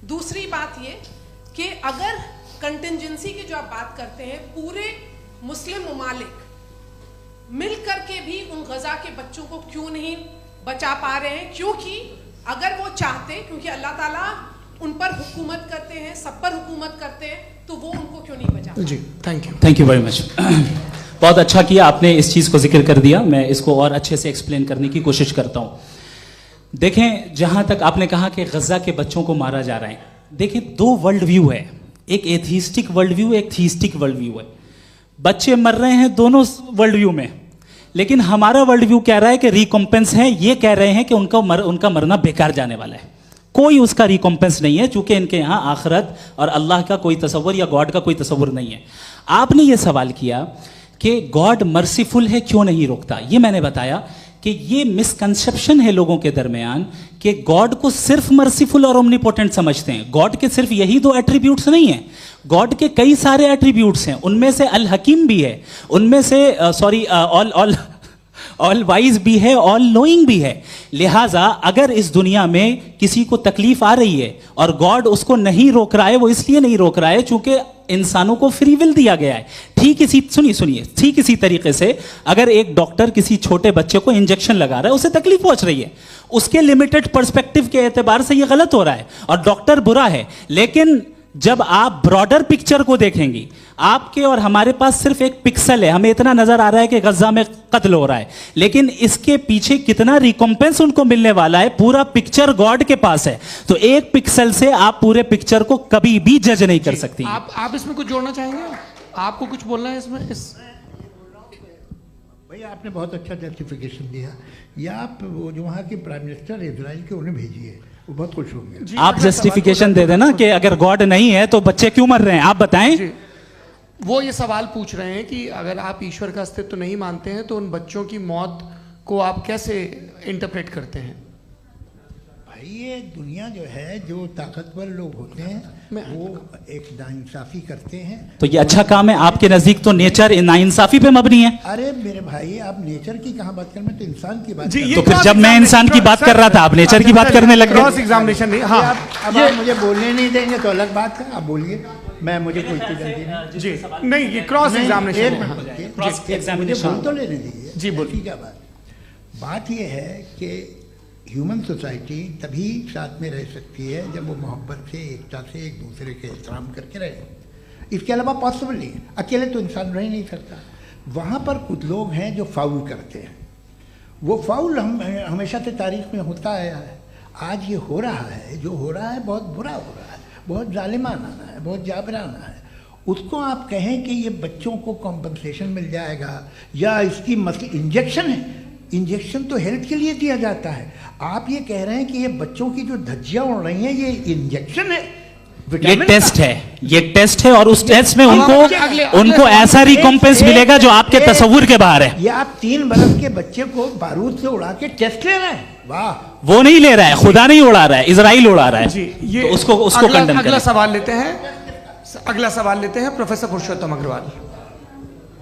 दूसरी बात ये कि अगर कंटिजेंसी की जो आप बात करते हैं, पूरे मुस्लिम ममालिक मिल करके भी उन गजा के बच्चों को क्यों नहीं बचा पा रहे हैं? क्योंकि अगर वो चाहते, क्योंकि अल्लाह ताला उन पर हुकूमत करते हैं, सब पर हुकूमत करते हैं, तो वो उनको क्यों नहीं बचा? जी, थैंक यू वेरी मच। बहुत अच्छा किया आपने इस चीज़ को जिक्र कर दिया, मैं इसको और अच्छे से एक्सप्लेन करने की कोशिश करता हूँ। देखें, जहाँ तक आपने कहा कि गजा के बच्चों को मारा जा रहा है, देखिए दो वर्ल्ड व्यू है, एक एथीस्टिक वर्ल्ड व्यू, एक थीस्टिक वर्ल्ड व्यू है। बच्चे मर रहे हैं दोनों वर्ल्ड व्यू में, लेकिन हमारा वर्ल्ड व्यू कह रहा है कि रिकॉम्पेंस है, ये कह रहे हैं कि उनका मरना बेकार जाने वाला है, कोई उसका रिकॉम्पेंस नहीं है, चूंकि इनके यहाँ आखिरत और अल्लाह का कोई तसव्वुर या गॉड का कोई तसव्वुर नहीं है। आपने ये सवाल किया कि गॉड मर्सीफुल है, क्यों नहीं रोकता? ये मैंने बताया कि ये मिसकंसेप्शन है लोगों के दरमियान कि गॉड को सिर्फ मर्सीफुल और ओमनीपोटेंट समझते हैं। गॉड के सिर्फ यही दो एट्रीब्यूट्स नहीं हैं, गॉड के कई सारे एट्रीब्यूट्स हैं, उनमें से अल हकीम भी है, उनमें से ऑल वाइज भी है, ऑल नोइंग भी है। लिहाजा अगर इस दुनिया में किसी को तकलीफ आ रही है और गॉड उसको नहीं रोक रहा है, वो इसलिए नहीं रोक रहा है चूंकि इंसानों को फ्री विल दिया गया है। ठीक इसी तरीके से अगर एक डॉक्टर किसी छोटे बच्चे को इंजेक्शन लगा रहा है, उसे तकलीफ पहुंच रही है, उसके लिमिटेड पर्सपेक्टिव के एतबार से यह गलत हो रहा है और डॉक्टर बुरा है। लेकिन जब आप ब्रॉडर पिक्चर को देखेंगी, आपके और हमारे पास सिर्फ एक पिक्सल है, हमें इतना नजर आ रहा है कि गजा में कत्ल हो रहा है, लेकिन इसके पीछे कितना रिकॉम्पेंस उनको मिलने वाला है, पूरा पिक्चर गॉड के पास है। तो एक पिक्सल से आप पूरे पिक्चर को कभी भी जज नहीं कर सकती। आप इसमें कुछ जोड़ना चाहेंगे? आपको कुछ बोलना है इसमें? भैया आपने बहुत अच्छा जस्टिफिकेशन दिया। या आप वो जो वहाँ के प्राइम मिनिस्टर इजराइल के, उन्हें भेजिए, वो बहुत खुश होंगे। आप जस्टिफिकेशन दे देना कि अगर गॉड नहीं है तो बच्चे क्यों मर रहे हैं, आप बताएं। वो ये सवाल पूछ रहे हैं कि अगर आप ईश्वर का अस्तित्व नहीं मानते हैं तो उन बच्चों की मौत को आप कैसे इंटरप्रेट करते हैं? भाई ये दुनिया जो है, जो ताकतवर लोग होते हैं वो एक नाइंसाफी करते हैं। तो ये अच्छा काम है आपके नजदीक, तो नेचर नाइंसाफी पे मबनी है। अरे मेरे भाई, आप नेचर की कहाँ बात कर रहे हैं, तो इंसान की बात। तो फिर जब मैं इंसान की बात कर रहा था, आप नेचर की बात करने लग गए। क्रॉस एग्जामिनेशन नहीं। हाँ, अब आप मुझे बोलने नहीं देंगे तो अलग बात है, आप बोलिए, मैं मुझे कोई चीज नहीं। जी नहीं, ये क्रॉस एग्जामिनेशन बोल तो लेने दीजिए। जी बोलिए। क्या बात ये है कि ह्यूमन सोसाइटी तभी साथ में रह सकती है जब वो मोहब्बत से, एकता से, एक दूसरे के एहतराम करके रहे। इसके अलावा पॉसिबल नहीं है, अकेले तो इंसान रह ही नहीं सकता। वहाँ पर कुछ लोग हैं जो फाउल करते हैं, वो फाउल हमेशा से तारीख में होता आया है। आज ये हो रहा है, जो हो रहा है बहुत बुरा हो रहा है, बहुत जालिमाना है, बहुत जाबराना है। उसको आप कहें कि ये बच्चों को कॉम्पनसेशन मिल जाएगा या इसकी इंजेक्शन है, इंजेक्शन तो हेल्थ के लिए दिया जाता है। आप ये कह रहे हैं कि ये बच्चों की जो धज्जियां उड़ रही हैं ये इंजेक्शन है, ये टेस्ट है, ये टेस्ट है, और उस टेस्ट में उनको ऐसा रिकॉम्पेंस मिलेगा जो आपके तसव्वुर के बाहर है। ये आप 3 बरस के बच्चे को बारूद से उड़ा के टेस्ट ले रहे हैं। वाह, वो नहीं ले रहा है, खुदा नहीं उड़ा रहा है, इजराइल उड़ा रहा है। जी, ये तो उसको कंडेम करें। अगला सवाल लेते हैं प्रोफेसर पुरुषोत्तम अग्रवाल।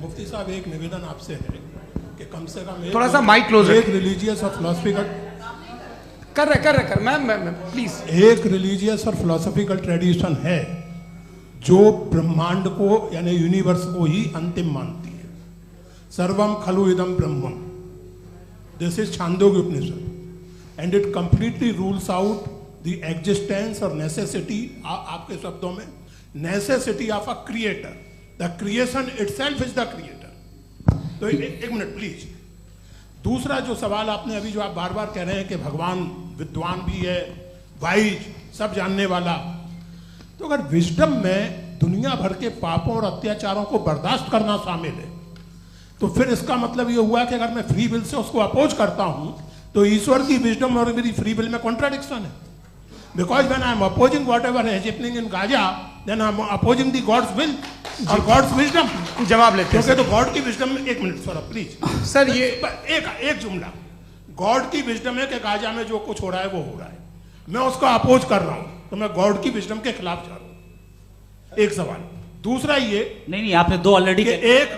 मुफ्ती साहब, एक निवेदन आपसे है कि कम से कम थोड़ा सा माइक क्लोज एक रिलीजियस और फिलॉसफिकल कर मैं प्लीज। एक रिलीजियस और फिलोसॉफिकल ट्रेडिशन है जो ब्रह्मांड को यानी यूनिवर्स को ही अंतिम मानती है। सर्वम खलु इदम ब्रह्मम, this is Chandogya Upanishad, and it completely rules out the existence और नेसेसिटी, आपके शब्दों में necessity of a creator. The creation itself is the creator. तो एक मिनट प्लीज। दूसरा जो सवाल आपने अभी, जो आप बार बार कह रहे हैं कि भगवान विद्वान भी है, वाइज, सब जानने वाला, तो अगर विजडम में दुनिया भर के पापों और अत्याचारों को बर्दाश्त करना शामिल है, तो फिर इसका मतलब ये हुआ कि अगर मैं फ्री विल से उसको अपोज करता हूं तो ईश्वर की विजडम और मेरी फ्री विल में कॉन्ट्राडिक्शन है। Because when I am opposing whatever is happening in Gaza, then I am opposing the God's will और गॉड्स विजडम। जवाब लेते हैं क्योंकि तो गॉड की विजडम में, एक मिनट सर प्लीज सर, ये एक जुमला, गॉड की विजडम है कि गाजा में जो कुछ हो रहा है वो हो रहा है, मैं उसको अपोज कर रहा हूं, तो मैं गॉड की विजडम के खिलाफ जा रहा हूं। एक सवाल। दूसरा ये नहीं आपने दो ऑलरेडी,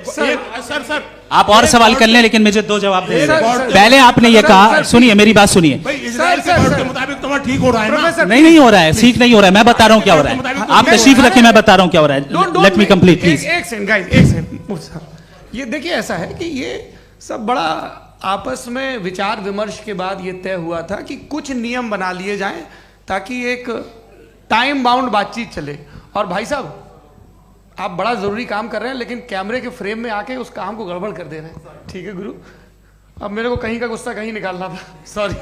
सर आप और सवाल कर लें, लेकिन मुझे दो जवाब दे सर, दें। पहले आपने ये कहा, सुनिए मेरी बात सुनिए। भाई इजराइल के गॉड के मुताबिक तुम्हारा ठीक हो रहा है ना? नहीं हो रहा है, ठीक नहीं हो रहा है, मैं बता रहा हूँ क्या हो रहा है। आप तशरीफ रखें, मैं बता रहा हूँ क्या हो रहा है। Let me complete please. एक सेकंड गाइस, एक सेकंड। ये देखिए ऐसा है कि ये सब बड़ा आपस में विचार विमर्श के बाद ये तय हुआ था कि कुछ नियम बना लिए जाएं ताकि एक टाइम बाउंड बातचीत चले। और भाई साहब आप बड़ा जरूरी काम कर रहे हैं, लेकिन कैमरे के फ्रेम में आके उस काम को गड़बड़ कर दे रहे हैं। ठीक है गुरु, अब मेरे को कहीं का गुस्सा कहीं निकालना था, सॉरी।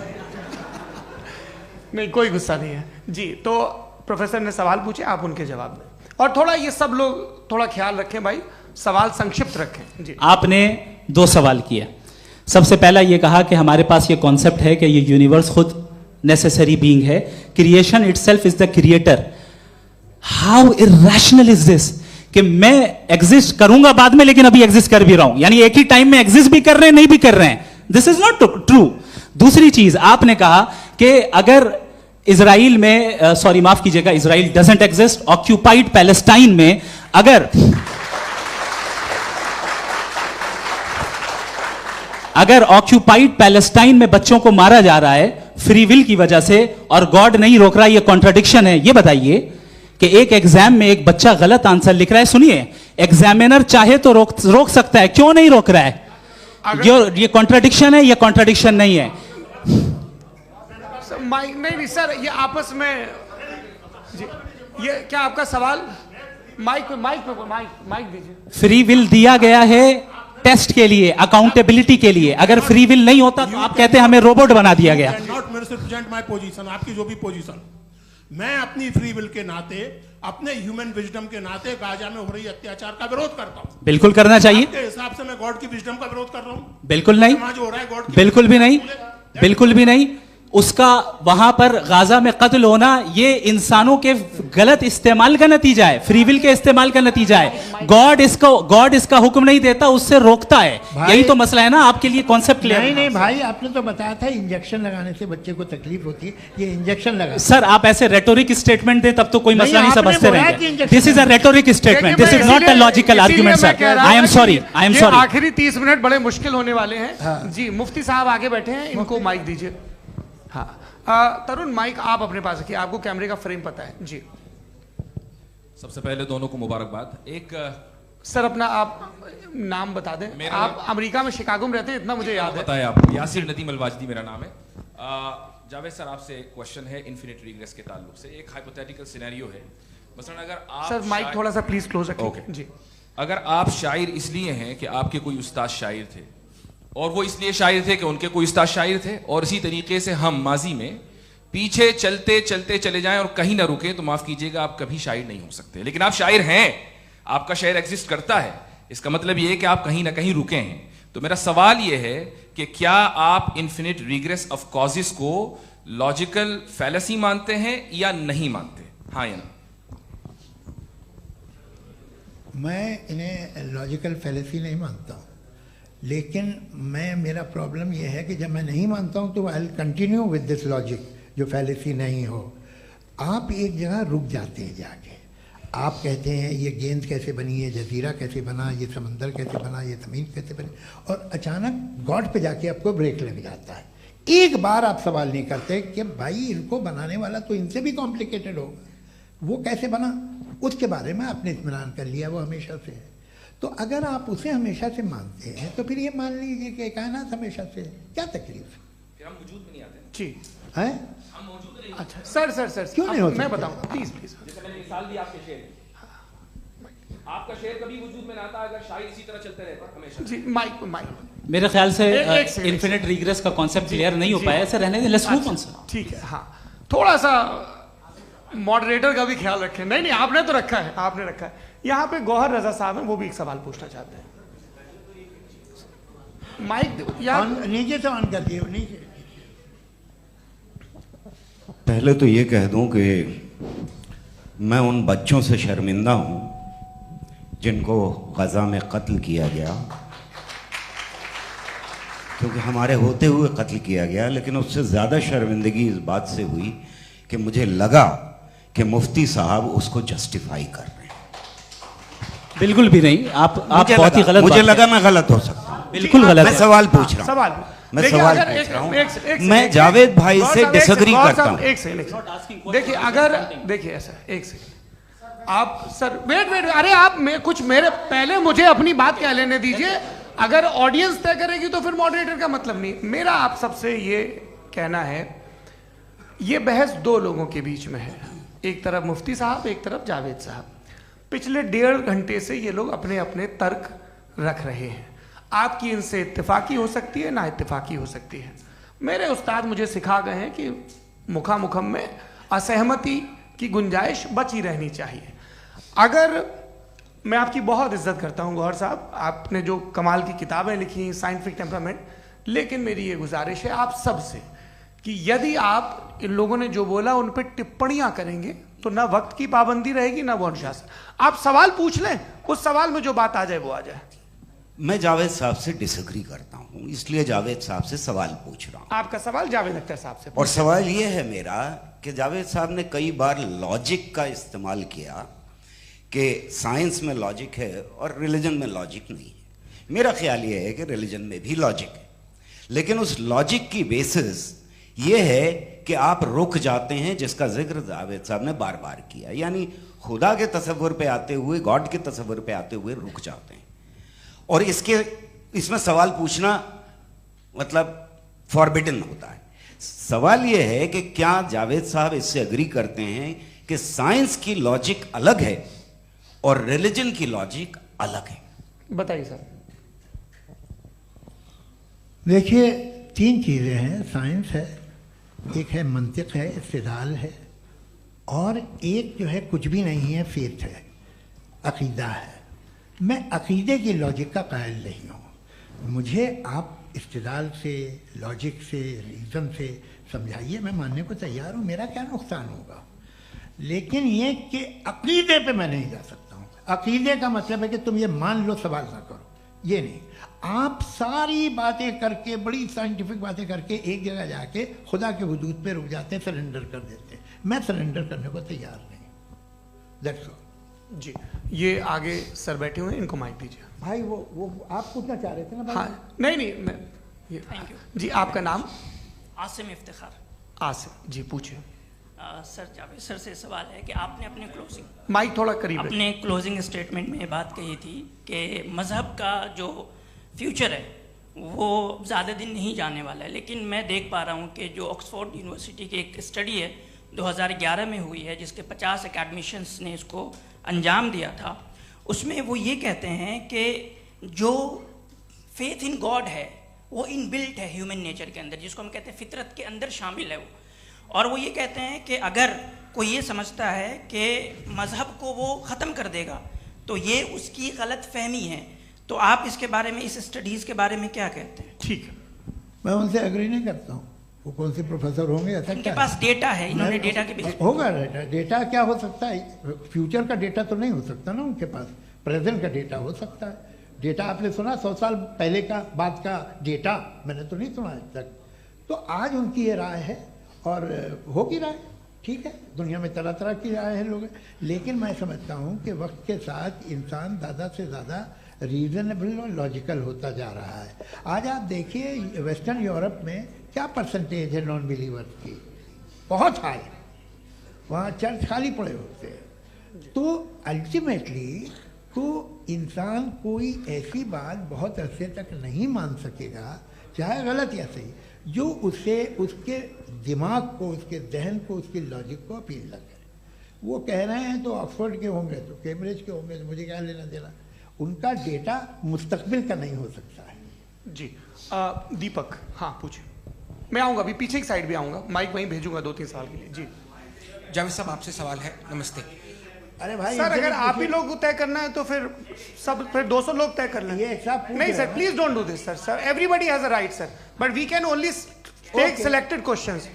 नहीं कोई गुस्सा नहीं है जी। तो प्रोफेसर ने सवाल पूछे, आप उनके जवाब दें, और थोड़ा ये सब लोग थोड़ा ख्याल रखें भाई, सवाल संक्षिप्त रखें जी। आपने दो सवाल किया। सबसे पहला ये कहा कि हमारे पास ये कॉन्सेप्ट है कि ये यूनिवर्स खुद नेसेसरी बीइंग है, creation itself is the creator. How irrational is this कि मैं एग्जिस्ट करूंगा बाद में, लेकिन अभी एग्जिस्ट कर भी रहा हूं, यानी एक ही टाइम में एग्जिस्ट भी कर रहे हैं, नहीं भी कर रहे हैं। This is not true. दूसरी चीज आपने कहा कि अगर इजराइल में, सॉरी माफ कीजिएगा, Israel doesn't exist, occupied Palestine में अगर ऑक्यूपाइड पैलेस्टाइन में बच्चों को मारा जा रहा है फ्री विल की वजह से और गॉड नहीं रोक रहा, ये कॉन्ट्रडिक्शन है। ये बताइए कि एक एग्जाम में एक बच्चा गलत आंसर लिख रहा है, सुनिए, एग्जामिनर चाहे तो रोक सकता है, क्यों नहीं रोक रहा है? ये कॉन्ट्रडिक्शन है, ये कॉन्ट्रडिक्शन नहीं है। माइक नहीं सर, ये आपस में जी, ये क्या आपका सवाल? माइक दीजिए। फ्री विल दिया गया है टेस्ट के लिए, अकाउंटेबिलिटी के लिए। अगर फ्री विल नहीं होता तो आप कहते हैं हमें रोबोट बना दिया गया। नॉट मिसरिप्रेजेंट माय पोजीशन, आपकी जो भी पोजीशन, मैं अपनी फ्री विल के नाते, अपने ह्यूमन विजडम के नाते गाजा में हो रही अत्याचार का विरोध करता हूं। बिल्कुल करना चाहिए। आपके हिसाब से मैं गॉड की विजडम का विरोध कर रहा हूं? बिल्कुल नहीं, जो हो रहा है गॉड की, बिल्कुल भी नहीं, बिल्कुल भी नहीं। उसका वहां पर गाजा में कत्ल होना ये इंसानों के गलत इस्तेमाल का नतीजा है, फ्री विल के इस्तेमाल का नतीजा है। गॉड इसका हुक्म नहीं देता, उससे रोकता है। यही तो मसला है ना, आपके लिए कॉन्सेप्ट क्लियर नहीं भाई, आपने तो बताया था इंजेक्शन लगाने से बच्चे को तकलीफ होती है, ये इंजेक्शन लगा। सर आप ऐसे रेटोरिक स्टेटमेंट दे तब तो कोई मसला नहीं समझते रहेंगे। This is a rhetoric statement, this is not a logical argument sir. I am sorry, I am sorry. आखिरी 30 मिनट बड़े मुश्किल होने वाले हैं जी। मुफ्ती साहब आगे बैठे हैं, इनको माइक दीजिए। हाँ तरुण, माइक आप अपने पास रखिए, आपको कैमरे का फ्रेम पता है जी। सबसे पहले दोनों को मुबारकबाद। एक सर अपना आप नाम बता दें। आप अमेरिका में शिकागो में रहते हैं, इतना मुझे याद है। बताया आपको, यासिर नदीम अलवाजदी मेरा नाम है। जावेद सर आपसे क्वेश्चन है इन्फिनिट रिग्रेस के ताल्लुक से। एक हाइपोथेटिकल सिनेरियो है, मसलन अगर आप सर माइक थोड़ा सा प्लीज क्लोज रखिए जी। अगर आप शायर इसलिए हैं कि आपके कोई उस्ताद शायर थे, और वो इसलिए शायर थे कि उनके कोई उस्ताद शायर थे, और इसी तरीके से हम माजी में पीछे चलते चलते चले जाएं और कहीं ना रुके, तो माफ कीजिएगा आप कभी शायर नहीं हो सकते। लेकिन आप शायर हैं, आपका शायर एग्जिस्ट करता है, इसका मतलब ये है कि आप कहीं ना कहीं रुके हैं। तो मेरा सवाल ये है कि क्या आप इन्फिनिट रिग्रेस ऑफ कॉजेस को लॉजिकल फैलेसी मानते हैं या नहीं मानते? हाँ या ना? मैं इन्हें लॉजिकल फैलेसी नहीं मानता हूँ, लेकिन मेरा प्रॉब्लम यह है कि जब मैं नहीं मानता हूँ तो I will continue with this logic जो फैलेसी नहीं हो। आप एक जगह रुक जाते हैं जाके, आप कहते हैं ये गेंद कैसे बनी, ये जजीरा कैसे बना, ये समंदर कैसे बना, ये ज़मीन कैसे बनी, और अचानक गॉड पे जाके आपको ब्रेक लग जाता है। एक बार आप सवाल नहीं करते कि भाई इनको बनाने वाला तो इनसे भी कॉम्प्लिकेटेड होगा, वो कैसे बना, उसके बारे में आपने इत्मीनान कर लिया, वो हमेशा से है। तो अगर आप उसे हमेशा से मानते हैं तो फिर ये मान लीजिए कि कायनात हमेशा से है, क्या तकलीफ है? फिर हम वजूद में नहीं आते जी हैं? हम मौजूद नहीं। अच्छा सर क्यों नहीं होता? मैं बताऊं प्लीज। जैसे मैंने मिसाल दी आपके शेर, आपका शेर कभी वजूद में ना आता अगर शायर इसी तरह चलते रहते हमेशा जी। माइक मेरे ख्याल से एक इन्फिनिट रिग्रेस का कॉन्सेप्ट क्लियर नहीं हो पाया, ऐसे रहने दें, लेट्स मूव ऑन सर। ठीक है। हाँ थोड़ा सा मॉडरेटर का भी ख्याल रखें। नहीं आपने तो रखा है, आपने रखा है। यहाँ पे गौहर रजा साहब हैं, वो भी एक सवाल पूछना चाहते हैं। माइक नीचे से ऑन कर दिए नीचे। पहले तो ये कह दूं कि मैं उन बच्चों से शर्मिंदा हूं जिनको गजा में कत्ल किया गया, क्योंकि हमारे होते हुए कत्ल किया गया। लेकिन उससे ज़्यादा शर्मिंदगी इस बात से हुई कि मुझे लगा कि मुफ्ती साहब उसको जस्टिफाई कर रहे हैं। बिल्कुल भी नहीं, आप बहुत ही गलत मुझे बात लगा मैं गलत हो सकता हूँ। बिल्कुल गलत मैं है। सवाल पूछ रहा हूँ, सवाल मैं देखिए, सवाल अगर पूछ रहा हूँ। एक मैं जावेद भाई गौर से साहब, एक डिसएग्री गौर करता साहब, हूँ। एक सेकंड देखिए, अगर देखिए ऐसा, एक सेकंड आप सर वेट, अरे आप कुछ मेरे पहले मुझे अपनी बात कह लेने दीजिए। अगर ऑडियंस तय करेगी तो फिर मॉडरेटर का मतलब नहीं। मेरा आप सबसे ये कहना है, ये बहस दो लोगों के बीच में है, एक तरफ मुफ्ती साहब, एक तरफ जावेद साहब। पिछले 1.5 घंटे से ये लोग अपने अपने तर्क रख रहे हैं। आपकी इनसे इत्तेफाकी हो सकती है, ना इत्तेफाकी हो सकती है। मेरे उस्ताद मुझे सिखा गए हैं कि मुखामुखम में असहमति की गुंजाइश बची रहनी चाहिए। अगर मैं आपकी बहुत इज्जत करता हूं गौहर साहब, आपने जो कमाल की किताबें लिखी, साइंटिफिक टेम्परामेंट, लेकिन मेरी ये गुजारिश है आप सबसे कि यदि आप इन लोगों ने जो बोला उन पर टिप्पणियां करेंगे तो ना वक्त की पाबंदी रहेगी, ना वो अनुशासन। आप सवाल पूछ लें, उस सवाल में जो बात आ जाए वो आ जाए। मैं जावेद साहब से डिसएग्री करता हूं, इसलिए जावेद साहब से सवाल पूछ रहा हूं। आपका सवाल जावेद अख्तर साहब से, और सवाल यह है मेरा कि जावेद साहब ने कई बार लॉजिक का इस्तेमाल किया कि साइंस में लॉजिक है और रिलीजन में लॉजिक नहीं है। मेरा ख्याल यह है कि रिलीजन में भी लॉजिक है, लेकिन उस लॉजिक की बेसिस यह है कि आप रुक जाते हैं, जिसका जिक्र जावेद साहब ने बार बार किया, यानी खुदा के तसव्वुर पे आते हुए, गॉड के तसव्वुर पे आते हुए रुक जाते हैं। और इसमें सवाल पूछना मतलब फॉरबिडन होता है। सवाल यह है कि क्या जावेद साहब इससे एग्री करते हैं कि साइंस की लॉजिक अलग है और रिलीजन की लॉजिक अलग है? बताइए सर। देखिए, 3 चीज़ें हैं। साइंस है, एक है मंतिक है, इस्तिदलाल है, और एक जो है कुछ भी नहीं है, फेथ है, अकीदा है। मैं अकीदे की लॉजिक का कायल नहीं हूँ। मुझे आप इस्तिदलाल से, लॉजिक से, रीज़न से समझाइए, मैं मानने को तैयार हूँ, मेरा क्या नुकसान होगा। लेकिन ये कि अकीदे पे मैं नहीं जा सकता हूँ। अकीदे का मतलब है कि तुम ये मान लो, सवाल ना करो, ये नहीं। आप सारी बातें करके, बड़ी साइंटिफिक बातें करके एक जगह जाके खुदा के हुदूद पे रुक जाते हैं, सरेंडर कर देते हैं। मैं सरेंडर करने को तैयार नहीं। That's all. जी, ये आगे सर बैठे हुए हैं, इनको माइक दीजिए। भाई वो आप पूछना चाह रहे थे ना भाई? हाँ, नहीं मैं थैंक यू जी। आपका नाम? आसिम इफ्तिखार। आसिम जी, पूछिए। सर, जावेद सर से सवाल है कि आपने अपने क्लोजिंग माइक थोड़ा करीब अपने क्लोजिंग स्टेटमेंट में बात कही थी कि मज़हब का जो फ्यूचर है वो ज़्यादा दिन नहीं जाने वाला है। लेकिन मैं देख पा रहा हूँ कि जो ऑक्सफोर्ड यूनिवर्सिटी की एक स्टडी है 2011 में हुई है, जिसके 50 एकेडमिशियंस ने इसको अंजाम दिया था, उसमें वो ये कहते हैं कि जो फेथ इन गॉड है वो इनबिल्ट है ह्यूमन नेचर के अंदर, जिसको हम कहते हैं फितरत के अंदर शामिल है वो। और वो ये कहते हैं कि अगर कोई ये समझता है कि मज़हब को वो ख़त्म कर देगा तो ये उसकी गलत फहमी है। तो आप इसके बारे में, इस स्टडीज़ के बारे में क्या कहते हैं? ठीक है, मैं उनसे एग्री नहीं करता हूँ। वो कौन से प्रोफेसर होंगे? ऐसा उनके क्या पास डेटा है, इन्होंने डेटा के बेस होगा। डेटा क्या हो सकता है? फ्यूचर का डेटा तो नहीं हो सकता ना उनके पास, प्रेजेंट का डेटा हो सकता है। डेटा आपने सुना 100 साल पहले का बाद का डेटा? मैंने तो नहीं सुना आज तक। तो आज उनकी ये राय है और होगी राय, ठीक है। दुनिया में तरह तरह की राय है लोग, लेकिन मैं समझता हूँ कि वक्त के साथ इंसान ज़्यादा से ज़्यादा रीजनेबल और लॉजिकल होता जा रहा है। आज आप देखिए वेस्टर्न यूरोप में क्या परसेंटेज है नॉन बिलीवर्स की, बहुत हाई। वहाँ चर्च खाली पड़े होते हैं। तो अल्टीमेटली तो इंसान कोई ऐसी बात बहुत अरसे तक नहीं मान सकेगा, चाहे गलत या सही, जो उसे, उसके दिमाग को, उसके जहन को, उसकी लॉजिक को अपील न करे। वो कह रहे हैं तो ऑक्सफोर्ड के होंगे तो कैम्ब्रिज के होंगे, तो मुझे क्या लेना देना। उनका डेटा मुस्तकबिल का नहीं हो सकता है। जी दीपक, हाँ पूछिए। मैं आऊँगा अभी, पीछे की साइड भी आऊँगा, माइक वहीं भेजूंगा 2-3 साल के लिए। जी जावेद साहब, आपसे सवाल है। नमस्ते। अरे भाई सर, अगर आप ही लोग तय करना है तो फिर 200 लोग तय कर लें। ये सब नहीं sir, please don't do this sir. Everybody has a right sir, but we can only take selected questions.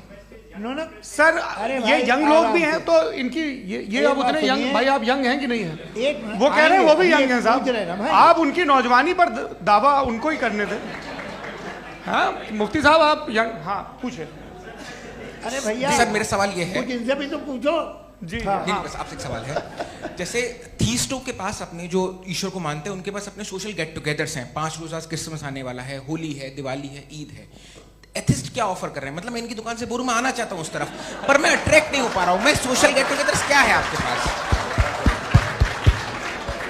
No sir, ये यंग लोग भी हैं तो इनकी ये अब उतने यंग, भाई आप यंग हैं कि नहीं है? वो कह रहे हैं वो भी यंग हैं साहब, आप उनकी नौजवानी पर दावा उनको ही करने दें। हाँ मुफ्ती साहब, आप यंग, हाँ पूछे। अरे भैया सर, मेरा सवाल ये है, कुछ इनसे भी तो पूछो। जी नहीं, बस आपसे एक सवाल है जैसे थीस्टों के पास अपने जो ईश्वर को मानते हैं उनके पास अपने सोशल गेट टुगेदर्स हैं, 5 रोज़ क्रिसमस आने वाला है, होली है, दिवाली है, ईद है। एथिस्ट क्या ऑफर कर रहे हैं? मतलब मैं इनकी दुकान से बोलूं मैं आना चाहता हूं उस तरफ, पर मैं अट्रैक्ट नहीं हो पा रहा हूं। मैं सोशल गेट टुगेदर्स क्या है आपके पास?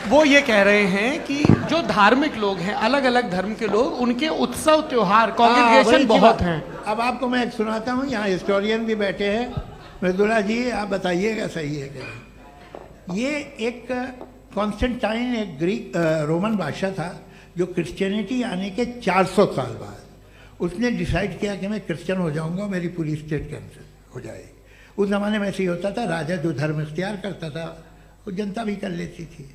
वो ये कह रहे हैं कि जो धार्मिक लोग हैं, अलग अलग धर्म के लोग, उनके उत्सव त्योहार कॉन्ग्रेगेशन बहुत हैं। अब आपको मैं एक सुनाता हूँ, यहाँ हिस्टोरियन भी बैठे हैं। मृदुला जी आप बताइएगा सही है क्या? ये एक कॉन्स्टेंटाइन एक ग्रीक रोमन बादशाह था जो क्रिश्चियनिटी आने के 400 साल बाद उसने डिसाइड किया कि मैं क्रिश्चियन हो जाऊंगा, मेरी पूरी स्टेट कैंसिल हो जाएगी। उस ज़माने में ऐसे ही होता था, राजा जो धर्म इख्तियार करता था वो जनता भी कर लेती थी।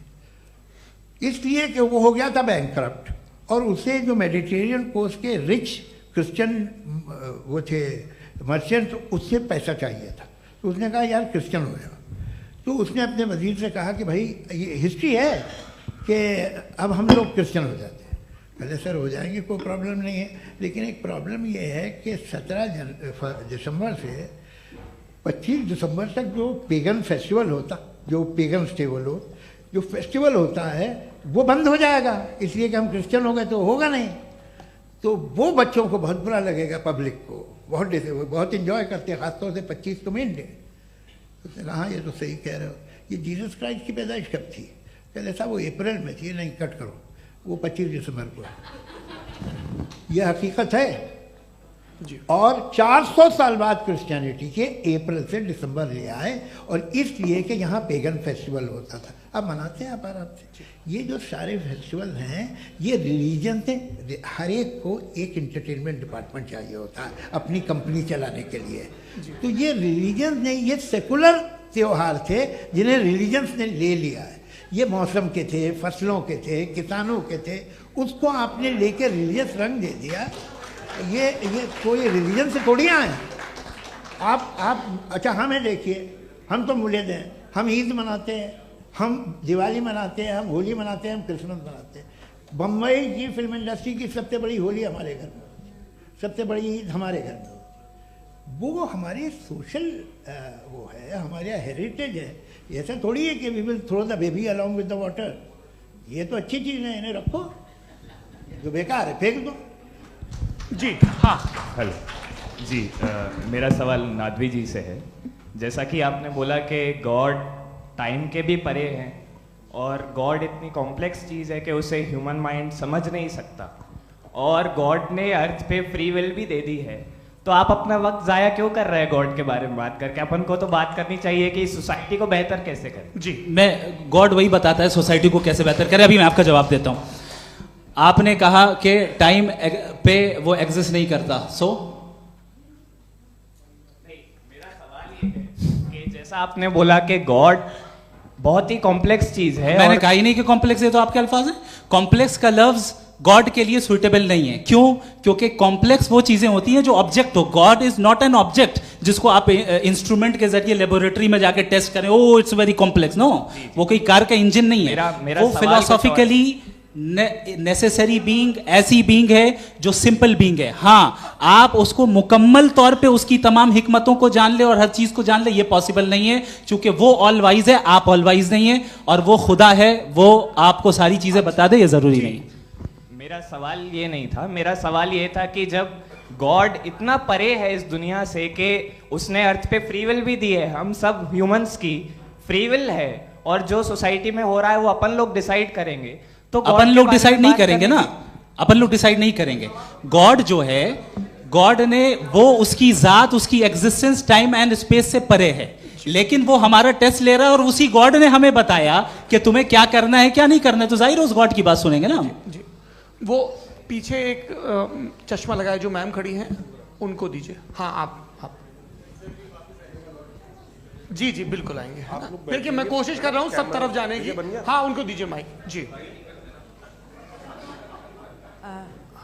इसलिए कि वो हो गया था बैंकक्रप्ट, और उसे जो मेडिटेरियन कोस्ट के रिच क्रिश्चियन वो थे मर्चेंट, उससे पैसा चाहिए था। तो उसने कहा यार क्रिश्चियन हो जाओ। तो उसने अपने वजीर से कहा कि भाई ये हिस्ट्री है कि अब हम लोग क्रिश्चियन हो जाते हैं। पहले सर हो जाएंगे, कोई प्रॉब्लम नहीं है, लेकिन एक प्रॉब्लम ये है कि 17 दिसंबर से 25 दिसंबर तक जो पेगन फेस्टिवल होता, जो पेगन जो फेस्टिवल होता है वो बंद हो जाएगा, इसलिए कि हम क्रिश्चियन हो गए तो होगा नहीं। तो वो बच्चों को बहुत बुरा लगेगा, पब्लिक को बहुत इंजॉय करते हैं, खासतौर से 25 को मेन डे। उसने कहा हाँ ये तो सही कह रहे हो, ये जीसस क्राइस्ट की पैदाइश कब थी? कहते साहब वो अप्रैल में थी। नहीं कट करो, वो 25 दिसंबर को है। यह हकीकत है जी। और 400 साल बाद क्रिश्चियनिटी के अप्रैल से दिसंबर ले आए, और इसलिए कि यहाँ पेगन फेस्टिवल होता था। अब मनाते हैं आप आराम से। ये जो सारे फेस्टिवल हैं ये रिलीजन से, हर एक को एक इंटरटेनमेंट डिपार्टमेंट चाहिए होता है अपनी कंपनी चलाने के लिए। तो ये रिलीजन ने, ये सेकुलर त्यौहार थे जिन्हें रिलीजन्स ने ले लिया है। ये मौसम के थे, फसलों के थे, किसानों के थे, उसको आपने लेकर रिलीजियस रंग दे दिया। ये कोई रिलीजन से थोड़ी आए आप। अच्छा हमें देखिए, हम तो मुल्द हैं, हम ईद मनाते हैं, हम दिवाली मनाते हैं, हम होली मनाते हैं, हम क्रिसमस मनाते हैं। बम्बई की फिल्म इंडस्ट्री की सबसे बड़ी होली हमारे घर में होती है, सबसे बड़ी ईद हमारे घर में होती है। वो हमारी सोशल वो है, हमारा हेरिटेज है। ऐसा थोड़ी है कि we will throw the baby along with the water. ये तो अच्छी चीज़ है, इन्हें रखो, जो बेकार है फेंक दो। जी हाँ हेलो जी, मेरा सवाल नादवी जी से है। जैसा कि आपने बोला कि गॉड टाइम के भी परे हैं, और गॉड इतनी कॉम्प्लेक्स चीज़ है कि उसे ह्यूमन माइंड समझ नहीं सकता, और गॉड ने अर्थ पे फ्री विल भी दे दी है। तो आप अपना वक्त ज़ाया क्यों कर रहे हैं गॉड के बारे में बात करके? अपन को तो बात करनी चाहिए कि सोसाइटी को बेहतर कैसे करें। जी मैं गॉड वही बताता है सोसाइटी को कैसे बेहतर करे। अभी मैं आपका जवाब देता हूँ। आपने कहा कि टाइम पे वो एग्जिस्ट नहीं करता, सो नहीं, मेरा सवाल ये है कि जैसा आपने बोला कि गॉड बहुत ही कॉम्प्लेक्स चीज है। मैंने कहा ही नहीं कि कॉम्प्लेक्स है, तो आपके अल्फाज हैं। कॉम्प्लेक्स का लफ्ज गॉड के लिए सुइटेबल नहीं है। क्यों? क्योंकि कॉम्प्लेक्स वो चीजें होती हैं जो ऑब्जेक्ट हो। God is not an object जिसको आप इंस्ट्रूमेंट के जरिए लेबोरेटरी में जाके टेस्ट करें, oh it's very complex. No, वो कोई कार का इंजन नहीं है। वो फिलोसॉफिकली नेसेसरी बीइंग ऐसी बीइंग है जो सिंपल बीइंग है। हाँ, आप उसको मुकम्मल तौर पे उसकी तमाम हिकमतों को जान ले और हर चीज को जान ले, ये पॉसिबल नहीं है, क्योंकि वो ऑल वाइज है, आप ऑल वाइज नहीं है, और वो खुदा है, वो आपको सारी चीजें बता दे, ये जरूरी नहीं। मेरा सवाल ये नहीं था। मेरा सवाल ये था कि जब गॉड इतना परे है इस दुनिया से कि उसने अर्थ पे फ्री विल भी दी है, हम सब ह्यूमंस की फ्री विल है, और जो सोसाइटी में हो रहा है वो अपन लोग डिसाइड करेंगे। तो अपन लोग डिसाइड नहीं करेंगे ना, अपन लोग डिसाइड नहीं करेंगे। गॉड जो है, गॉड ने वो उसकी जात, उसकी एग्जिस्टेंस टाइम एंड स्पेस से परे है, लेकिन वो हमारा टेस्ट ले रहा है, और उसी गॉड ने हमें बताया कि तुम्हें क्या करना है क्या नहीं करना है। तो जाहिर है उस गॉड की बात सुनेंगे ना हम। जी, वो पीछे एक चश्मा लगाया जो मैम खड़ी हैं, उनको दीजिए। हाँ आप जी जी बिल्कुल आएंगे। देखिए मैं कोशिश कर रहा हूँ सब तरफ जाने की। हाँ उनको दीजिए माइक। जी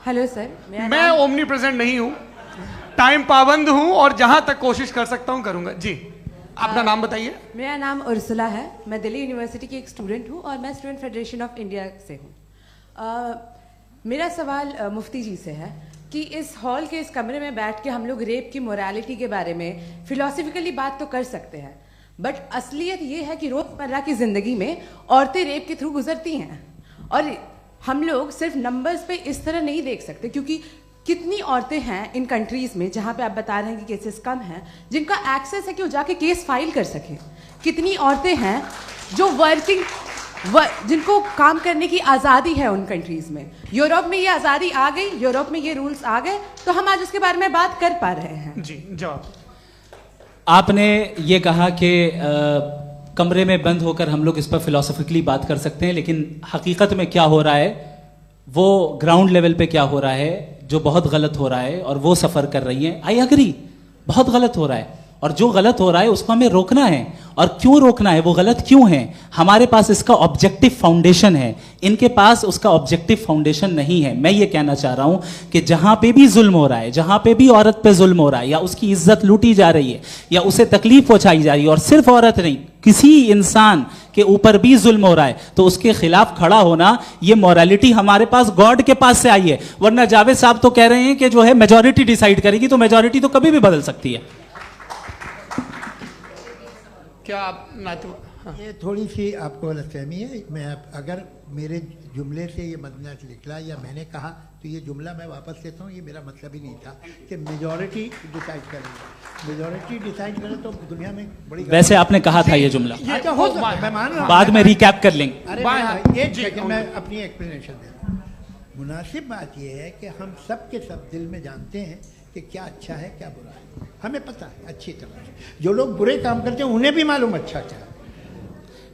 हेलो सर, मैं ओमनी प्रेजेंट नहीं हूँ, टाइम पाबंद हूँ, और जहां तक कोशिश कर सकता हूँ करूंगा। जी अपना नाम बताइए। मेरा नाम उर्सुला है, मैं दिल्ली यूनिवर्सिटी की एक स्टूडेंट हूँ, और मैं स्टूडेंट फेडरेशन ऑफ इंडिया से हूँ। मेरा सवाल मुफ्ती जी से है कि इस हॉल के इस कमरे में बैठ के हम लोग रेप की मोरालिटी के बारे में फिलोसफिकली बात तो कर सकते हैं, बट असलियत ये है कि रोजमर्रा की जिंदगी में औरतें रेप के थ्रू गुजरती हैं, और हम लोग सिर्फ नंबर्स पे इस तरह नहीं देख सकते, क्योंकि कितनी औरतें हैं इन कंट्रीज में जहां पे आप बता रहे हैं कि केसेस कम हैं, जिनका एक्सेस है कि वो जाके केस फाइल कर सकें। कितनी औरतें हैं जो जिनको काम करने की आज़ादी है उन कंट्रीज में। यूरोप में ये आज़ादी आ गई, यूरोप में ये रूल्स आ गए, तो हम आज उसके बारे में बात कर पा रहे हैं। जी, जवाब। आपने ये कहा कि कमरे में बंद होकर हम लोग इस पर फिलोसफिकली बात कर सकते हैं, लेकिन हकीकत में क्या हो रहा है, वो ग्राउंड लेवल पे क्या हो रहा है, जो बहुत गलत हो रहा है, और वो सफ़र कर रही हैं। आई अग्री, बहुत गलत हो रहा है, और जो गलत हो रहा है उसको हमें रोकना है। और क्यों रोकना है, वो गलत क्यों है? हमारे पास इसका ऑब्जेक्टिव फाउंडेशन है, इनके पास उसका ऑब्जेक्टिव फाउंडेशन नहीं है। मैं ये कहना चाह रहा हूं कि जहां पे भी जुल्म हो रहा है, जहां पे भी औरत पे जुल्म हो रहा है, या उसकी इज्जत लूटी जा रही है, या उसे तकलीफ पहुंचाई जा रही है, और सिर्फ औरत नहीं, किसी इंसान के ऊपर भी जुल्म हो रहा है, तो उसके खिलाफ खड़ा होना, ये मॉरलिटी हमारे पास गॉड के पास से आई है। वरना जावेद साहब तो कह रहे हैं कि जो है मेजॉरिटी डिसाइड करेगी, तो मेजॉरिटी तो कभी भी बदल सकती है। क्या आप ये थोड़ी सी आपको गलतफहमी है। मैं अगर मेरे जुमले से ये मदना निकला या मैंने कहा, तो ये जुमला मैं वापस लेता हूँ। ये मेरा मतलब ही नहीं था कि मेजॉरिटी डिसाइड करेगी। मेजॉरिटी डिसाइड करे तो दुनिया में बड़ी, वैसे आपने कहा था ये जुमला। अच्छा, हो सकता है, मैं मान रहा हूँ, बाद में रिकैप कर लेंगे। अरे एक सेकंड, मैं अपनी एक्सप्लेनेशन देता हूँ। मुनासिब बात यह है कि हम सब के सब दिल में जानते हैं कि क्या अच्छा है क्या बुरा है, हमें पता है अच्छी तरह से। जो लोग बुरे काम करते हैं उन्हें भी मालूम अच्छा क्या है।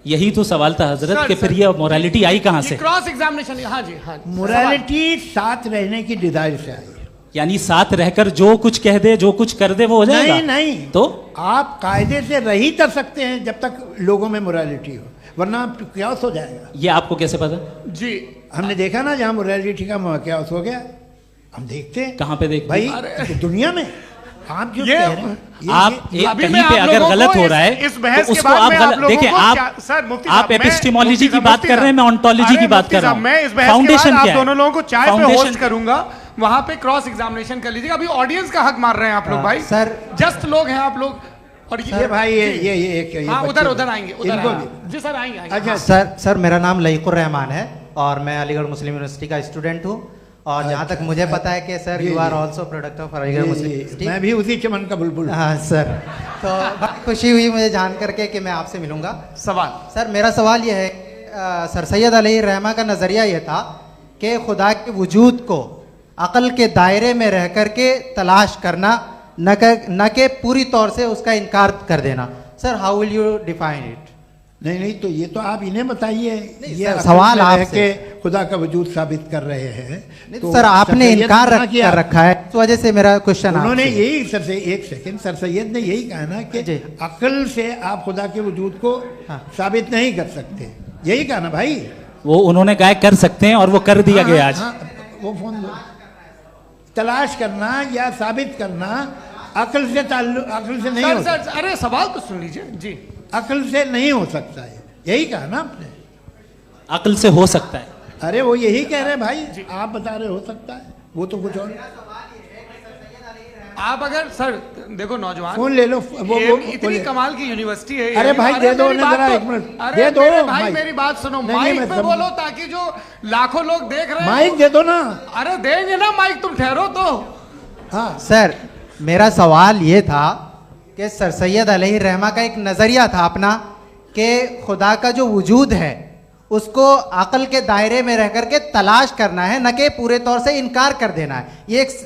यही तो सवाल था हजरत कि फिर ये मोरालिटी आई कहां से? Cross examination. हाँ जी, हाँ। मोरालिटी साथ रहने की डिजायर से आई, यानी साथ रहकर जो कुछ कह दे, जो कुछ कर दे, वो हो जाएगा? नहीं, तो आप कायदे से रह ही कर सकते हैं जब तक लोगों में मोरालिटी हो, वरना क्यास हो जाएगा। ये आपको कैसे पता? जी, हमने देखा ना, जहां मोरालिटी का क्यास हो गया, हम देखते हैं। कहां पे देखते भाई? दुनिया में। आप जो कह रहे हैं, आप कहीं पे अगर गलत हो रहा है तो उसको आप देखिए, आप एपिस्टेमोलॉजी की बात कर रहे हैं, मैं ऑन्टोलॉजी की बात कर रहा हूं। मैं इस बहस फाउंडेशन के बाद आप दोनों लोगों को चाय पे होस्ट करूंगा, वहां पे क्रॉस एग्जामिनेशन कर लीजिएगा। अभी ऑडियंस का हक मार रहे हैं आप लोग भाई, सर जस्ट लोग हैं आप लोग। और ये भाई ये उधर आएंगे, जी सर आएंगे। अच्छा सर, मेरा नाम लईकुर रहमान है और मैं अलीगढ़ मुस्लिम यूनिवर्सिटी का स्टूडेंट हूँ। और जहाँ तक मुझे पता है कि sir you are also product of Aligarh Muslim University. मैं भी उसी चमन का बुलबुल। हाँ सर, तो बहुत खुशी हुई मुझे जान करके कि मैं आपसे मिलूंगा। सवाल सर, मेरा सवाल यह है, सर सैयद अलैहिर्रहमा का नज़रिया यह था कि खुदा के वजूद को अक़ल के दायरे में रह कर के तलाश करना, न कि पूरी तौर से उसका इनकार कर देना। Sir, how will you define it? नहीं, तो ये तो आप इन्हें बताइए। ये सवाल आपसे कि खुदा का वजूद साबित कर रहे हैं, तो सर आपने इनकार कर रखा है, इस वजह से मेरा क्वेश्चन। उन्होंने यही एक सेकंड, सर सैयद ने यही कहा ना कि अक्ल से आप खुदा के वजूद को साबित नहीं कर सकते, यही कहा ना भाई। वो उन्होंने कहा कर सकते हैं और वो कर दिया गया आज। वो फोन तलाश करना या साबित करना अक्ल से नहीं हो सकता। अरे सवाल तो सुन लीजिए जी। अक्ल से नहीं हो सकता है, यही कहा ना आपने। अक्ल से हो सकता है, अरे वो यही कह रहे हैं भाई, आप बता रहे हो सकता है, वो तो कुछ और। आप अगर सर देखो नौजवान फोन ले लो, वो इतनी कमाल की यूनिवर्सिटी है। अरे भाई दे दो जरा, एक मिनट दे दो भाई, मेरी बात सुनो, माइक पे बोलो ताकि जो लाखों लोग देख रहे हैं। माइक दे दो ना। अरे देंगे ना माइक, तुम ठहरो तो। हाँ सर, मेरा सवाल ये था कि सर सैयद अलैहिर्रहमा का एक नज़रिया था अपना कि खुदा का जो वजूद है उसको अक़ल के दायरे में रह करके तलाश करना है, न कि पूरे तौर से इनकार कर देना है।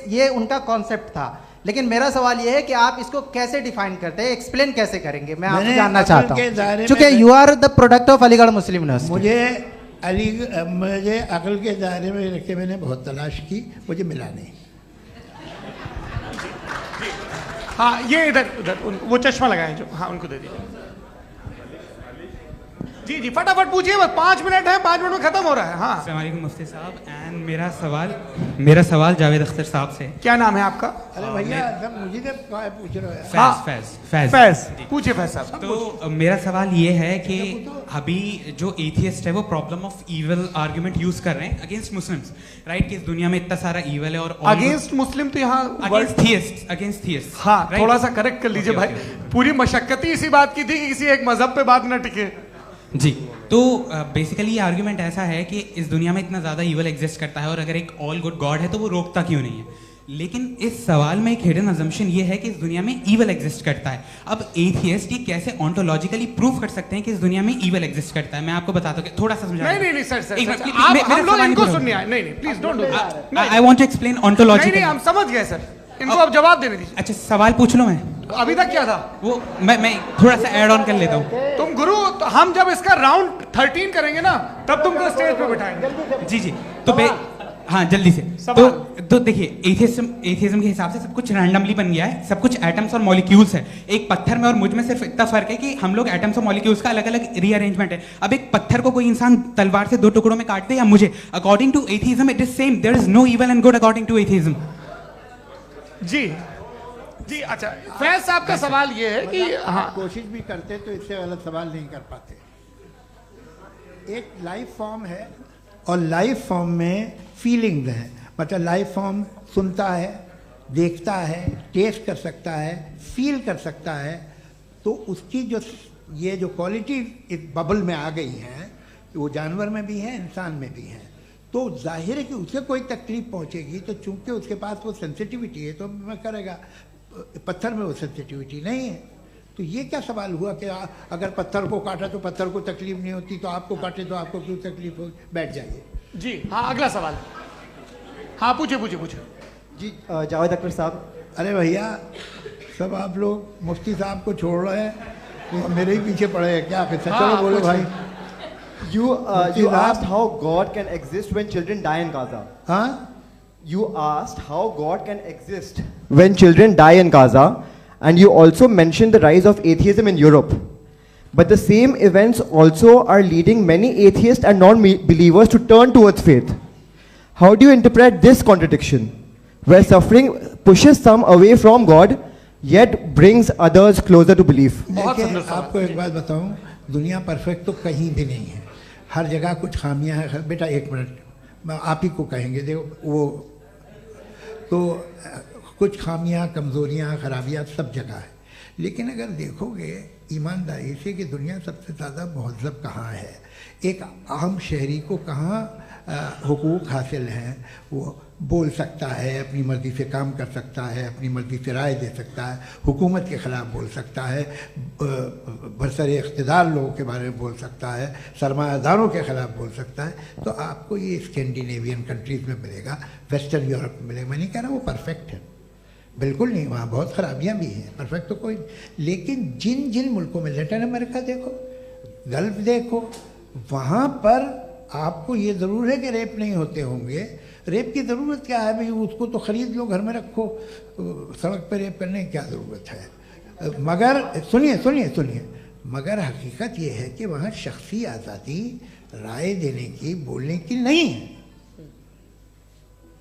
ये उनका कॉन्सेप्ट था। लेकिन मेरा सवाल ये है कि आप इसको कैसे डिफाइन करते हैं, एक्सप्लेन कैसे करेंगे? मैं आपसे जानना चाहता हूँ, क्योंकि you are the product of Aligarh Muslim University. मुझे अक़ल के दायरे में रख के मैंने बहुत तलाश की, मुझे मिला नहीं। हाँ, ये इधर वो चश्मा लगाए जो, हाँ उनको दे दीजिए। जी जी फटाफट पूछिए, बस 5 मिनट है, 5 मिनट में खत्म हो रहा है। हाँ अस्सलाम वालेकुम मुफ्ती साहब। एंड मेरा सवाल जावेद अख्तर साहब से। क्या नाम है आपका? अरे भैया सब मुझे तो पूछ रहे हो। फैज पूछिए फैज साहब। तो मेरा सवाल ये है कि अभी जो एथियस्ट है वो problem of evil argument use कर रहे हैं अगेंस्ट मुस्लिम्स, राइट? कि इस दुनिया में इतना सारा इविल है और अगेंस्ट मुस्लिम तो यहाँ अगेंस्ट थियस्ट। हाँ थोड़ा सा करेक्ट कर लीजिए भाई, पूरी मशक्कत ही इसी बात की थी कि किसी एक मजहब पे बात न टिके। जी, तो बेसिकली ये आर्ग्यूमेंट ऐसा है कि इस दुनिया में इतना ज़्यादा ईवल एग्जिस्ट करता है और अगर एक ऑल गुड गॉड है तो वो रोकता क्यों नहीं है? लेकिन इस सवाल में एक हिडन अजम्पशन ये है कि इस दुनिया में ईवल एग्जिस्ट करता है। अब एथियस्ट ये कैसे ऑन्टोलॉजिकली प्रूव कर सकते हैं कि इस दुनिया में ईवल एग्जिस्ट करता है? मैं आपको बताता हूँ, थोड़ा सा समझा। नहीं सर, हम लोग इनको सुनिए। नहीं please don't do that. I want to explain ontologically. नहीं हम समझ गए सर, इनको अब जवाब देने दीजिए। अच्छा सवाल पूछ लो। मैं अभी तक क्या था वो मैं थोड़ा सा ऐड ऑन कर लेता हूँ। तुम गुरु, तो हम जब इसका राउंड 13 करेंगे ना तब तुमको स्टेज पे बिठाएंगे। जी तो हाँ जल्दी से। तो देखिए एथियज्म के हिसाब से सब कुछ रैंडमली बन गया है, सब कुछ एटम्स और मॉलिक्यूल्स है। एक पत्थर में और मुझ में सिर्फ इतना फर्क है कि हम लोग एटम्स और मॉलिक्यूल्स का अलग अलग रीअरेंजमेंट है। अब एक पत्थर को कोई इंसान तलवार से 2 टुकड़ों में काट दे या मुझे, according to atheism it is same. There is no evil and good according to atheism. जी अच्छा, फैज साहब का सवाल ये है कि हाँ कोशिश भी करते तो इससे गलत सवाल नहीं कर पाते। एक लाइफ फॉर्म है और लाइफ फॉर्म में फीलिंग्स हैं, मतलब लाइफ फॉर्म सुनता है, देखता है, टेस्ट कर सकता है, फील कर सकता है। तो उसकी ये जो क्वालिटी इस बबल में आ गई हैं वो जानवर में भी है, इंसान में भी है। तो जाहिर है कि उसे कोई तकलीफ पहुंचेगी, तो चूंकि उसके पास वो सेंसिटिविटी है तो मैं करेगा। पत्थर में वो सेंसिटिविटी नहीं है। तो ये क्या सवाल हुआ कि अगर पत्थर को काटा तो पत्थर को तकलीफ नहीं होती, तो आपको काटे तो आपको क्यों तकलीफ हो? बैठ जाइए। जी हाँ, अगला सवाल। हाँ पूछे जी। जावेद अख्तर साहब। अरे भैया सब आप लोग मुफ्ती साहब को छोड़ रहे हैं, तो मेरे ही पीछे पड़े हैं क्या? फिर चलो बोलो भाई। You asked how God can exist when children die in Gaza. Huh? You asked how God can exist when children die in Gaza, and you also mentioned the rise of atheism in Europe. But the same events also are leading many atheists and non-believers to turn towards faith. How do you interpret this contradiction, where suffering pushes some away from God, yet brings others closer to belief? देखिए, आपको एक बात बताऊं, दुनिया perfect तो कहीं भी नहीं है, हर जगह कुछ खामियां हैं। बेटा 1 मिनट आप ही को कहेंगे, देखो वो तो कुछ खामियां, कमज़ोरियां, खराबियां सब जगह है। लेकिन अगर देखोगे ईमानदारी से कि दुनिया सबसे ज़्यादा महज़ब कहाँ है, एक आम शहरी को कहाँ हुकूक हासिल हैं, वो बोल सकता है, अपनी मर्ज़ी से काम कर सकता है, अपनी मर्ज़ी से राय दे सकता है, हुकूमत के ख़िलाफ़ बोल सकता है, बरसरे इक़्तिदार लोगों के बारे में बोल सकता है, सरमायादारों के ख़िलाफ़ बोल सकता है। तो आपको ये स्कैंडिनेवियन कंट्रीज़ में मिलेगा, वेस्टर्न यूरोप में मिलेगा। मैं नहीं कह रहा वो परफेक्ट है, बिल्कुल नहीं, वहाँ बहुत ख़राबियाँ भी हैं, परफेक्ट तो कोई। लेकिन जिन जिन मुल्कों में, लैटिन अमेरिका देखो, गल्फ़ देखो, वहाँ पर आपको ये ज़रूर है कि रेप नहीं होते होंगे। रेप की ज़रूरत क्या है भाई? उसको तो ख़रीद लो, घर में रखो, सड़क पर रेप करने की क्या ज़रूरत है? मगर सुनिए, मगर हकीकत ये है कि वहाँ शख्सी आज़ादी राय देने की, बोलने की नहीं है।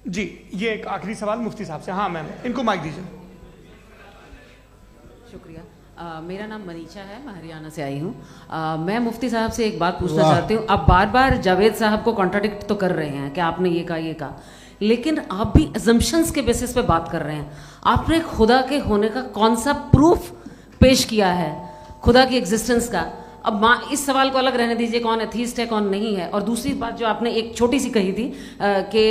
जी, ये एक आखिरी सवाल मुफ्ती साहब से। हाँ मैम, इनको माइक दीजिए। शुक्रिया। मेरा नाम मनीषा है, मैं हरियाणा से आई हूँ। मैं मुफ्ती साहब से एक बात पूछना चाहती हूँ। आप बार बार जावेद साहब को कॉन्ट्राडिक्ट तो कर रहे हैं कि आपने ये कहा, लेकिन आप भी अजम्पशंस के बेसिस पे बात कर रहे हैं। आपने खुदा के होने का कौन सा प्रूफ पेश किया है, खुदा की एग्जिस्टेंस का? अब इस सवाल को अलग रहने दीजिए, कौन एथीस्ट है कौन नहीं है। और दूसरी बात जो आपने एक छोटी सी कही थी कि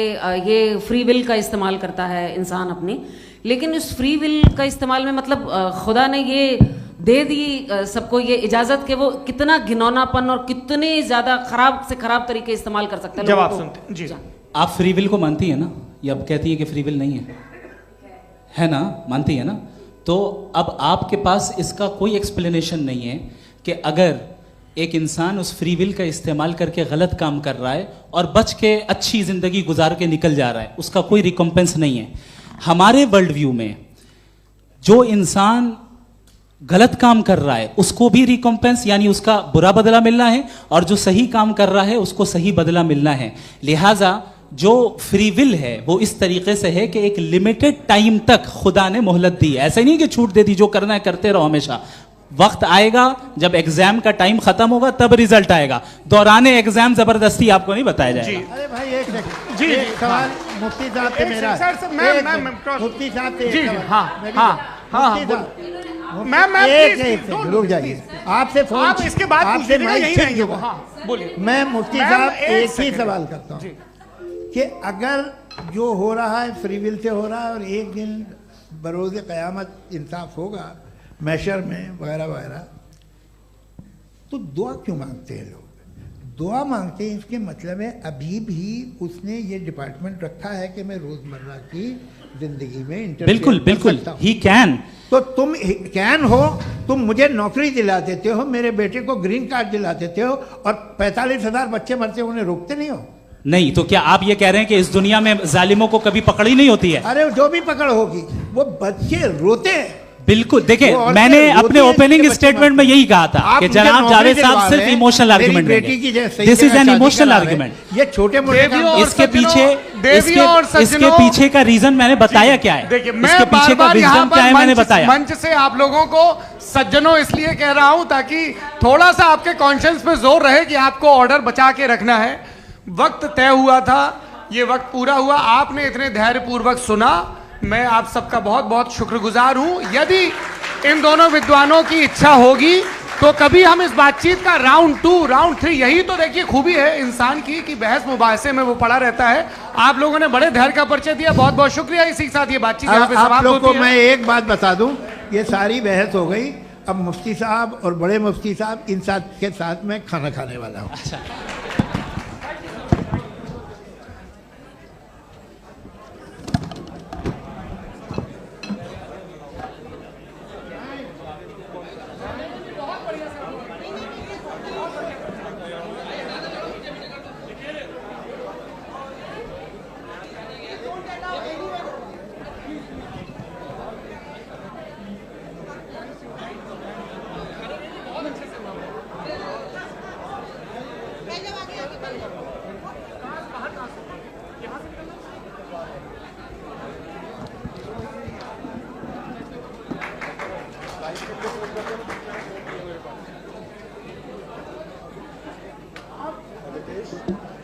ये फ्री विल का इस्तेमाल करता है इंसान अपनी, लेकिन उस फ्री विल का इस्तेमाल में मतलब खुदा ने ये दे दी सबको ये इजाज़त कि वो कितना घिनौनापन और कितने ज़्यादा ख़राब से ख़राब तरीके इस्तेमाल कर सकते हैं। जवाब सुनते जी। आप फ्री विल को मानती है ना, या अब कहती है कि फ्री विल नहीं है ना? मानती है ना? तो अब आपके पास इसका कोई एक्सप्लेनेशन नहीं है कि अगर एक इंसान उस फ्री विल का इस्तेमाल करके गलत काम कर रहा है और बच के अच्छी ज़िंदगी गुजार के निकल जा रहा है, उसका कोई रिकम्पेंस नहीं है। हमारे वर्ल्ड व्यू में जो इंसान गलत काम कर रहा है उसको भी रिकॉम्पेंस यानी उसका बुरा बदला मिलना है, और जो सही काम कर रहा है उसको सही बदला मिलना है। लिहाजा जो फ्री विल है वो इस तरीके से है कि एक लिमिटेड टाइम तक खुदा ने मोहलत दी है। ऐसा नहीं कि छूट दे दी, जो करना है करते रहो हमेशा। वक्त आएगा जब एग्जाम का टाइम खत्म होगा तब रिजल्ट आएगा, दौराने एग्जाम जबरदस्ती आपको नहीं बताया जाएगा। अरे भाई एक सेकंड, जी सवाल मुफ्ती साहब से मेरा, मुफ्ती साहब से रुक जाइए, आपसे फोन, आप इसके बाद आपसे बोलिए। मैं मुफ्ती साहब एक ही सवाल करता हूँ कि अगर जो हो रहा है फ्री विल से हो रहा है और एक दिन बरोज़ क़यामत इंसाफ होगा मैशर में वगैरह वगैरह, तो दुआ क्यों मांगते हैं लोग? दुआ मांगते हैं इसके मतलब है अभी भी उसने ये डिपार्टमेंट रखा है कि मैं रोजमर्रा की जिंदगी में बिल्कुल बिल्कुल ही कैन। तो तुम कैन हो, तुम मुझे नौकरी दिला देते हो, मेरे बेटे को ग्रीन कार्ड दिला देते हो, और 45,000 बच्चे मरते उन्हें रोकते नहीं हो। नहीं तो क्या आप ये कह रहे हैं कि इस दुनिया में जालिमों को कभी पकड़ ही नहीं होती है? अरे जो भी पकड़ होगी वो बच्चे रोते हैं। बिल्कुल, देखिए मैंने अपने ओपनिंग स्टेटमेंट में यही कहा था कि जनाब जावेद साहब सिर्फ इमोशनल आर्गुमेंट देंगे। This is an emotional argument. ये छोटे मोटे इसके पीछे का रीजन मैंने बताया क्या है, इसके पीछे का रीजन क्या है मैंने बताया। मंच से आप लोगों को सज्जनों इसलिए कह रहा हूं ताकि थोड़ा सा आपके कॉन्शियंस पे जोर रहे कि आपको ऑर्डर बचा के रखना है। वक्त तय हुआ था, ये वक्त पूरा हुआ, आपने इतने धैर्यपूर्वक सुना, मैं आप सबका बहुत बहुत शुक्रगुजार हूं। यदि इन दोनों विद्वानों की इच्छा होगी तो कभी हम इस बातचीत का राउंड 2, राउंड 3, यही तो देखिए खूबी है इंसान की कि बहस मुबाहसे में वो पड़ा रहता है। आप लोगों ने बड़े धैर्य का परिचय दिया, बहुत बहुत शुक्रिया। इसी के साथ ये बातचीत यहाँ पे समाप्त होती है। मैं एक बात बता दूं, ये सारी बहस हो गई, अब मुफ्ती साहब और बड़े मुफ्ती साहब इन के साथ में खाना खाने वाला हूँ। अच्छा। आप